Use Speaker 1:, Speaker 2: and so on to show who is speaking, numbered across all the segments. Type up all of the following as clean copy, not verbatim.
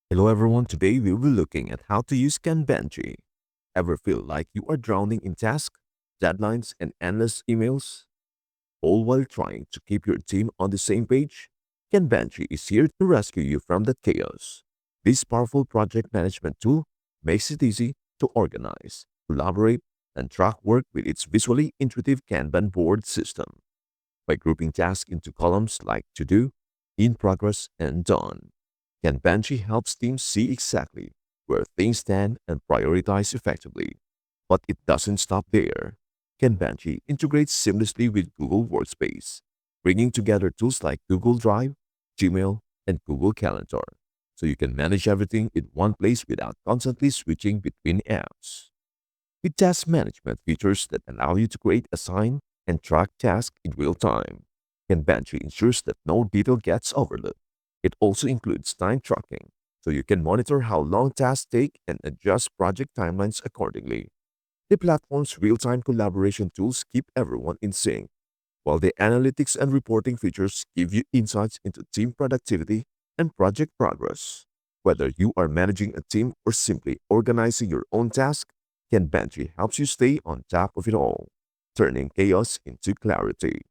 Speaker 1: Hello everyone, today we will be looking at how to use Kanbanchi. Ever feel like you are drowning in tasks, deadlines, and endless emails, all while trying to keep your team on the same page? Kanbanchi is here to rescue you from that chaos. This powerful project management tool makes it easy to organize, collaborate, and track work with its visually intuitive Kanban board system. By grouping tasks into columns like To Do, In Progress, and Done, Kanbanchi helps teams see exactly where things stand and prioritize effectively. But it doesn't stop there. Kanbanchi integrates seamlessly with Google Workspace, bringing together tools like Google Drive, Gmail, and Google Calendar, so you can manage everything in one place without constantly switching between apps. With task management features that allow you to create, assign, and track tasks in real time, Kanbanchi ensures that no detail gets overlooked. It also includes time tracking, so you can monitor how long tasks take and adjust project timelines accordingly. The platform's real-time collaboration tools keep everyone in sync, while the analytics and reporting features give you insights into team productivity and project progress. Whether you are managing a team or simply organizing your own task, Kanbanchi helps you stay on top of it all, turning chaos into clarity.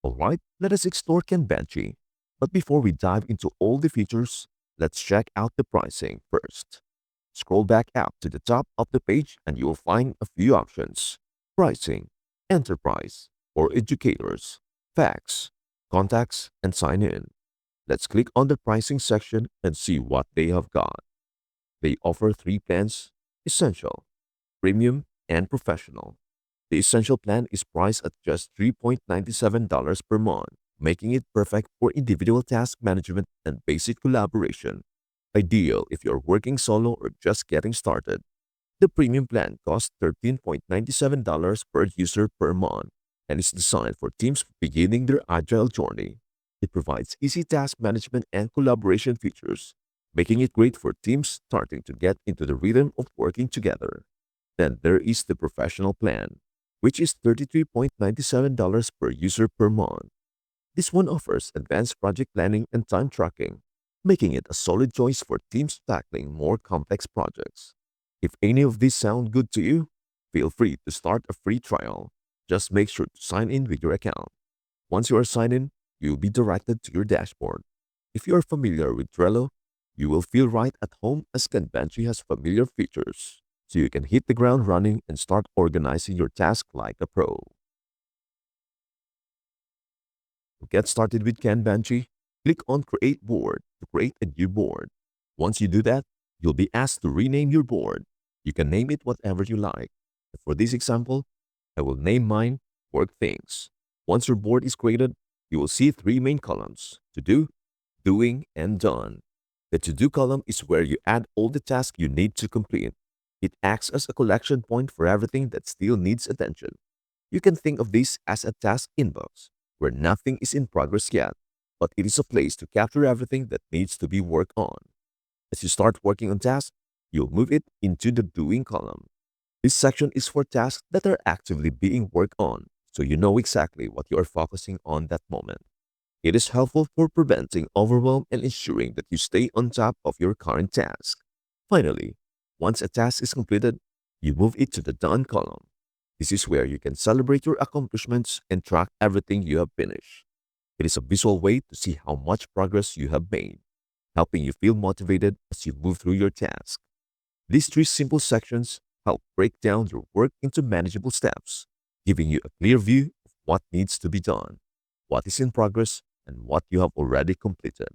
Speaker 1: Alright, let us explore Kanbanchi. But before we dive into all the features, let's check out the pricing first. Scroll back up to the top of the page and you will find a few options. Pricing, Enterprise, or Educators, Facts, Contacts, and Sign In. Let's click on the pricing section and see what they have got. They offer three plans: Essential, Premium, and Professional. The Essential plan is priced at just $3.97 per month, making it perfect for individual task management and basic collaboration. Ideal if you're working solo or just getting started. The premium plan costs $13.97 per user per month and is designed for teams beginning their agile journey. It provides easy task management and collaboration features, making it great for teams starting to get into the rhythm of working together. Then there is the professional plan, which is $33.97 per user per month. This one offers advanced project planning and time tracking, making it a solid choice for teams tackling more complex projects. If any of these sound good to you, feel free to start a free trial. Just make sure to sign in with your account. Once you are signed in, you'll be directed to your dashboard. If you are familiar with Trello, you will feel right at home as Kanbanchi has familiar features, so you can hit the ground running and start organizing your task like a pro. To get started with Kanbanchi, click on Create Board to create a new board. Once you do that, you'll be asked to rename your board. You can name it whatever you like. For this example, I will name mine Work Things. Once your board is created, you will see three main columns: To Do, Doing, and Done. The To Do column is where you add all the tasks you need to complete. It acts as a collection point for everything that still needs attention. You can think of this as a task inbox, where nothing is in progress yet, but it is a place to capture everything that needs to be worked on. As you start working on tasks, you'll move it into the Doing column. This section is for tasks that are actively being worked on, so you know exactly what you are focusing on that moment. It is helpful for preventing overwhelm and ensuring that you stay on top of your current task. Finally, once a task is completed, you move it to the Done column. This is where you can celebrate your accomplishments and track everything you have finished. It is a visual way to see how much progress you have made, helping you feel motivated as you move through your task. These three simple sections help break down your work into manageable steps, giving you a clear view of what needs to be done, what is in progress, and what you have already completed.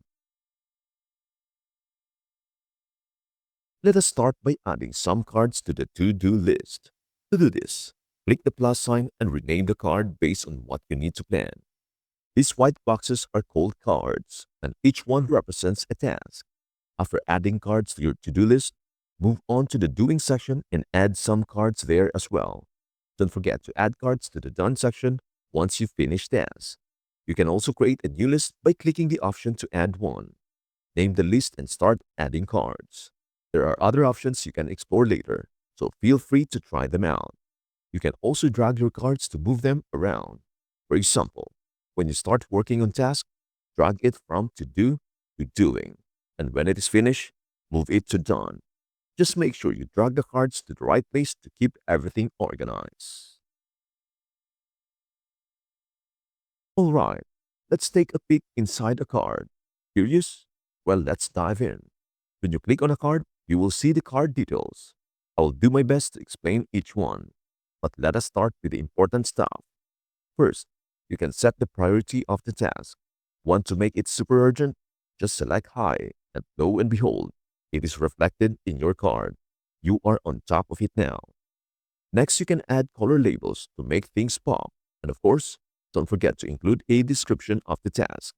Speaker 1: Let us start by adding some cards to the to-do list. To do this, click the plus sign and rename the card based on what you need to plan. These white boxes are called cards, and each one represents a task. After adding cards to your to-do list, move on to the doing section and add some cards there as well. Don't forget to add cards to the done section once you finish tasks. You can also create a new list by clicking the option to add one. Name the list and start adding cards. There are other options you can explore later, so feel free to try them out. You can also drag your cards to move them around. For example, when you start working on tasks, drag it from To Do to doing. And when it is finished, move it to done. Just make sure you drag the cards to the right place to keep everything organized. Alright, let's take a peek inside a card. Curious? Well, let's dive in. When you click on a card, you will see the card details. I will do my best to explain each one, but let us start with the important stuff. First, you can set the priority of the task. Want to make it super urgent? Just select high, and lo and behold, it is reflected in your card. You are on top of it now. Next, you can add color labels to make things pop. And of course, don't forget to include a description of the task.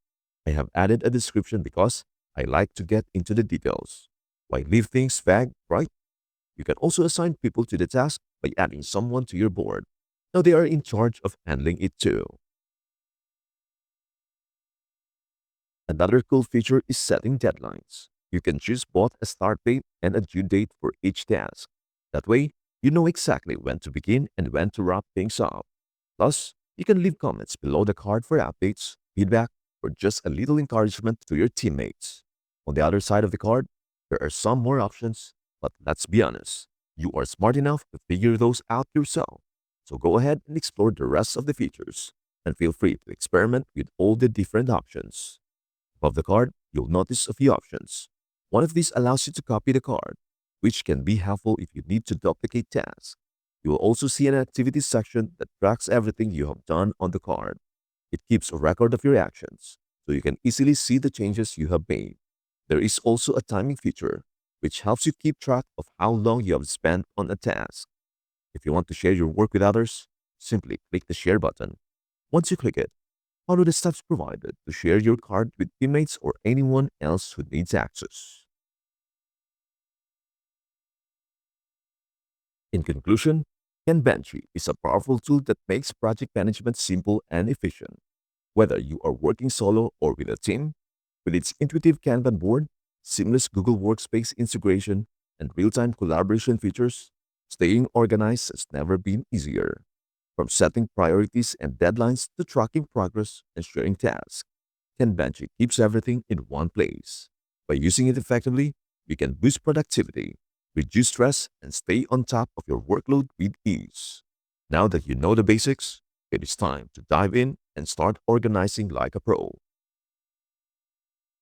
Speaker 1: I have added a description because I like to get into the details. Why leave things vague, right? You can also assign people to the task by adding someone to your board. Now they are in charge of handling it too. Another cool feature is setting deadlines. You can choose both a start date and a due date for each task. That way, you know exactly when to begin and when to wrap things up. Plus, you can leave comments below the card for updates, feedback, or just a little encouragement to your teammates. On the other side of the card, there are some more options, but let's be honest, you are smart enough to figure those out yourself. So go ahead and explore the rest of the features, and feel free to experiment with all the different options. Above the card, you'll notice a few options. One of these allows you to copy the card, which can be helpful if you need to duplicate tasks. You will also see an activities section that tracks everything you have done on the card. It keeps a record of your actions, so you can easily see the changes you have made. There is also a timing feature, which helps you keep track of how long you have spent on a task. If you want to share your work with others, simply click the share button. Once you click it, follow the steps provided to share your card with teammates or anyone else who needs access. In conclusion, Kanbanchi is a powerful tool that makes project management simple and efficient. Whether you are working solo or with a team, with its intuitive Kanban board, seamless Google Workspace integration, and real-time collaboration features, staying organized has never been easier. From setting priorities and deadlines to tracking progress and sharing tasks, Kanbanchi keeps everything in one place. By using it effectively, you can boost productivity, reduce stress, and stay on top of your workload with ease. Now that you know the basics, it is time to dive in and start organizing like a pro.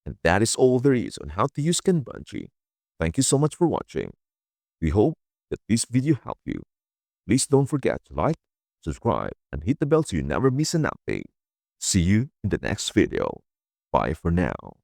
Speaker 1: And that is all there is on how to use Kanbanchi. Thank you so much for watching. We hope that this video helped you. Please don't forget to like, subscribe, and hit the bell so you never miss an update. See you in the next video. Bye for now.